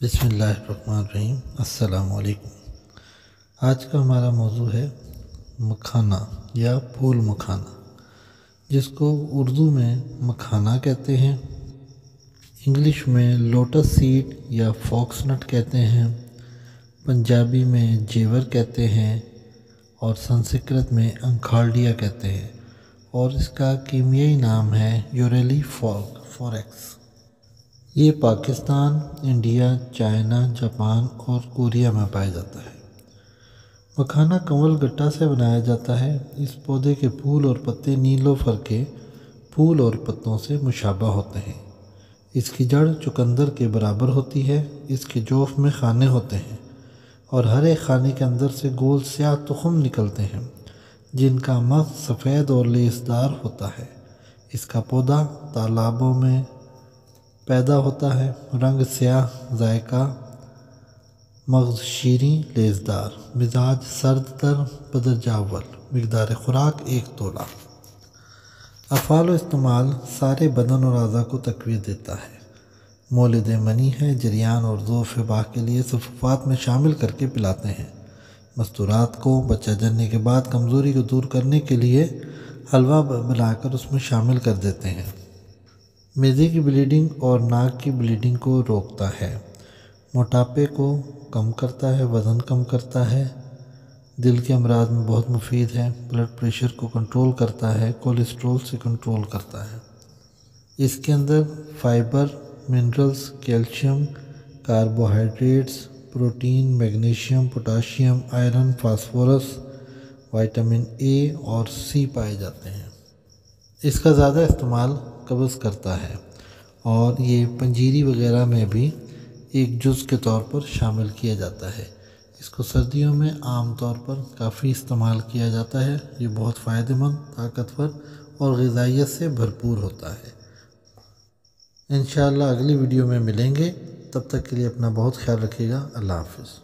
بسم اللہ الرحمن الرحیم۔ السلام علیکم۔ آج کا ہمارا موضوع ہے مکھانا یا پھول مکھانا، جس کو اردو میں مکھانا کہتے ہیں، انگلش میں لوٹس سیڈ یا فاکس نٹ کہتے ہیں، پنجابی میں جیور کہتے ہیں اور سنسکرت میں انکھالڈیا کہتے ہیں، اور اس کا کیمیائی نام ہے یوریلی فوریکس۔ یہ پاکستان، انڈیا، چائنا، جاپان اور کوریا میں پایا جاتا ہے۔ مکھانا کنول گٹا سے بنایا جاتا ہے۔ اس پودے کے پھول اور پتے نیلوفر کے پھول اور پتوں سے مشابہ ہوتے ہیں۔ اس کی جڑ چقندر کے برابر ہوتی ہے۔ اس کے جوف میں خانے ہوتے ہیں اور ہر ایک خانے کے اندر سے گول سیاہ تخم نکلتے ہیں جن کا مغز سفید اور لیسدار ہوتا ہے۔ اس کا پودا تالابوں میں پیدا ہوتا ہے۔ رنگ سیاہ، ذائقہ مغز شیریں لیسدار، مزاج سرد تر بدرجہ اول، مقدار خوراک 1 تولہ۔ افعال و استعمال: سارے بدن اور اعضاء کو تقویت دیتا ہے، مولد منی ہے، جریان اور ذوف باہ کے لیے صفوفات میں شامل کر کے پلاتے ہیں۔ مستورات کو بچہ جننے کے بعد کمزوری کو دور کرنے کے لیے حلوہ بنا کر اس میں شامل کر دیتے ہیں۔ معدے کی بلیڈنگ اور ناک کی بلیڈنگ کو روکتا ہے، موٹاپے کو کم کرتا ہے، وزن کم کرتا ہے، دل کے امراض میں بہت مفید ہے، بلڈ پریشر کو کنٹرول کرتا ہے، کولیسٹرول سے کنٹرول کرتا ہے۔ اس کے اندر fibre, minerals, calcium, carbohydrates, protein, magnesium, potassium, iron, phosphorus, vitamin A اور سی پائے جاتے ہیں۔ اس کا زیادہ استعمال قبض کرتا ہے اور یہ پنجیری وغیرہ میں بھی ایک جز کے طور پر شامل کیا جاتا ہے۔ اس کو سردیوں میں عام طور پر کافی استعمال کیا جاتا ہے۔ یہ بہت فائدہ مند، طاقتور اور غذائیت سے بھرپور ہوتا ہے۔ انشاءاللہ اگلی ویڈیو میں ملیں گے، تب تک کے لیے اپنا بہت خیال رکھیے گا۔ اللہ حافظ۔